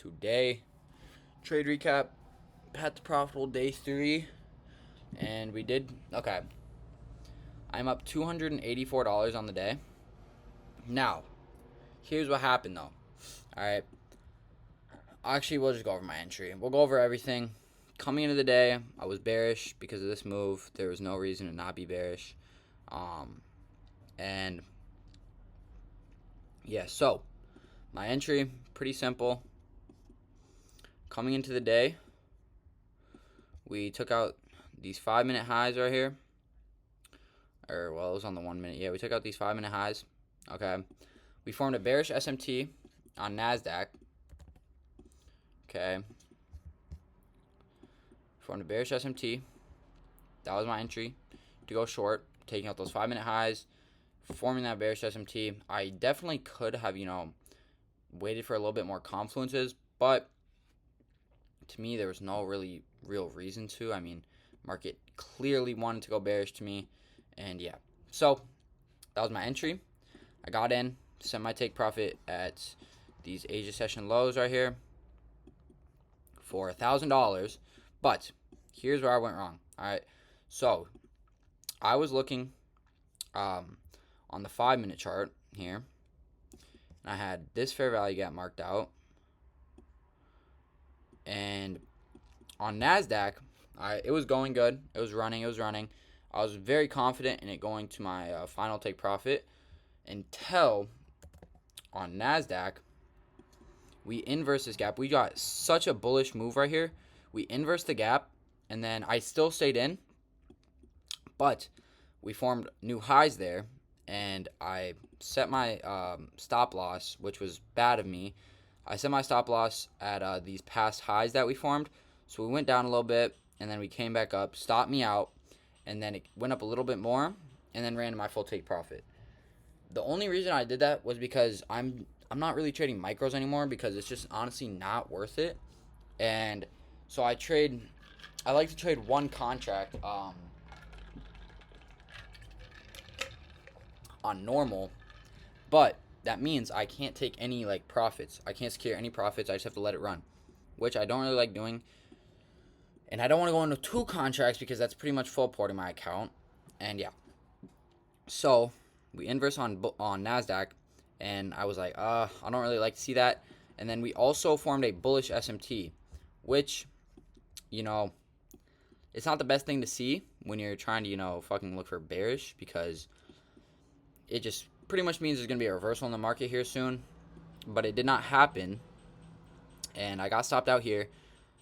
today. Trade recap, path to profitable day 3, and we did, okay. I'm up $284 on the day. Now, here's what happened though. Alright, actually we'll just go over my entry. We'll go over everything. Coming into the day, I was bearish because of this move. There was no reason to not be bearish. And yeah, so my entry, pretty simple. Coming into the day, we took out these 5-minute highs right here. Or, well, it was on the 1 minute. Yeah, we took out these 5-minute highs. Okay. We formed a bearish SMT on NASDAQ. Okay. Formed a bearish SMT. That was my entry to go short, taking out those 5-minute highs, forming that bearish SMT. I definitely could have, waited for a little bit more confluences, but to me, there was no really real reason to. I mean, market clearly wanted to go bearish to me, and yeah. So, that was my entry. I got in, set my take profit at these Asia session lows right here for $1,000, but here's where I went wrong. All right, so I was looking on the 5-minute chart here, and I had this fair value gap marked out, and on NASDAQ, it was going good. It was running. I was very confident in it going to my final take profit until on NASDAQ, we inverse this gap. We got such a bullish move right here. We inversed the gap, and then I still stayed in, but we formed new highs there, and I set my stop loss, which was bad of me. I set my stop loss at these past highs that we formed. So we went down a little bit, and then we came back up, stopped me out, and then it went up a little bit more, and then ran to my full take profit. The only reason I did that was because I'm not really trading micros anymore because it's just honestly not worth it. And so I like to trade one contract on normal, but that means I can't take any profits. I can't secure any profits. I just have to let it run, which I don't really like doing. And I don't want to go into 2 contracts because that's pretty much full porting my account. And yeah. So we inverse on NASDAQ, and I was like, I don't really like to see that. And then we also formed a bullish SMT, which, it's not the best thing to see when you're trying to, fucking look for bearish, because it just pretty much means there's going to be a reversal in the market here soon. But it did not happen, and I got stopped out here.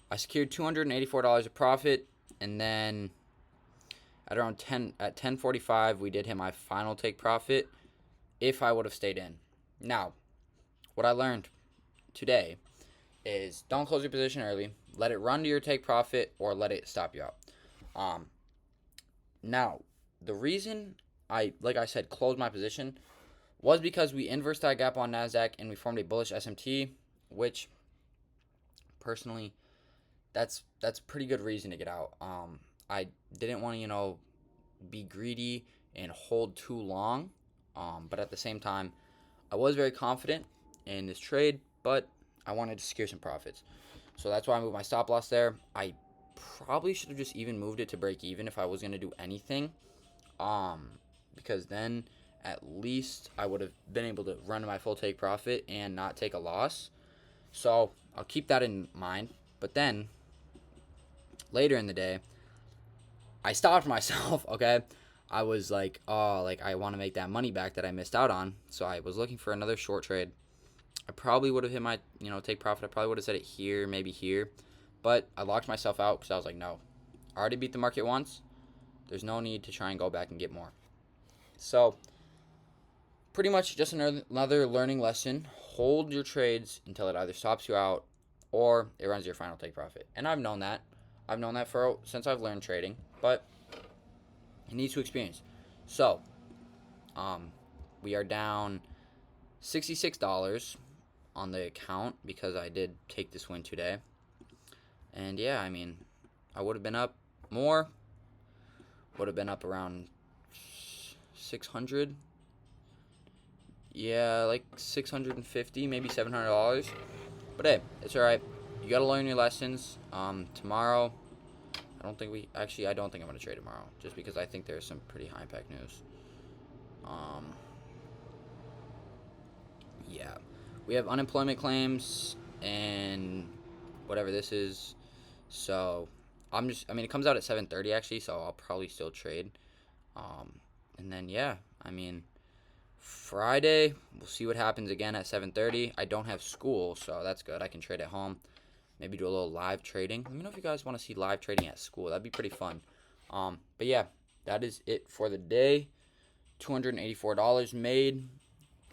I secured $284 of profit, and then at around 10:45, we did hit my final take profit if I would have stayed in. Now, what I learned today is don't close your position early. Let it run to your take profit or let it stop you out. Now, the reason like I said, closed my position was because we inversed that gap on NASDAQ and we formed a bullish SMT, which personally, that's a pretty good reason to get out. I didn't want to, be greedy and hold too long. But at the same time, I was very confident in this trade, but I wanted to secure some profits. So that's why I moved my stop loss there. I probably should have just even moved it to break even if I was going to do anything. Because then at least I would have been able to run my full take profit and not take a loss. So I'll keep that in mind. But then later in the day, I stopped myself, okay? I was like, I want to make that money back that I missed out on. So I was looking for another short trade. I probably would have hit my, take profit. I probably would have said it here, maybe here. But I locked myself out because I was like, no. I already beat the market once. There's no need to try and go back and get more. So, pretty much just another learning lesson. Hold your trades until it either stops you out or it runs your final take profit. And I've known that. Since I've learned trading, but it needs to experience. So, we are down $66 on the account because I did take this win today. And yeah, I mean, I would have been up more. Would have been up around 600. Yeah, like 650, maybe $700. But hey, it's alright. You gotta learn your lessons. Tomorrow, I don't think I'm gonna trade tomorrow, just because I think there's some pretty high impact news. Yeah, we have unemployment claims and whatever this is. So I mean, it comes out at 7:30 actually, so I'll probably still trade. Um, and then yeah, I mean, Friday we'll see what happens again at 7:30. I don't have school, so that's good. I can trade at home. Maybe do a little live trading. Let me know if you guys want to see live trading at school. That'd be pretty fun. But yeah, that is it for the day. $284 made.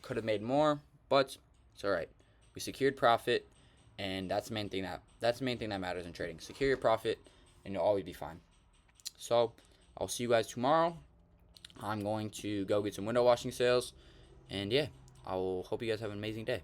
Could have made more, but it's all right. We secured profit, and that's the main thing that matters in trading. Secure your profit, and you'll always be fine. So I'll see you guys tomorrow. I'm going to go get some window washing sales, and yeah, I will hope you guys have an amazing day.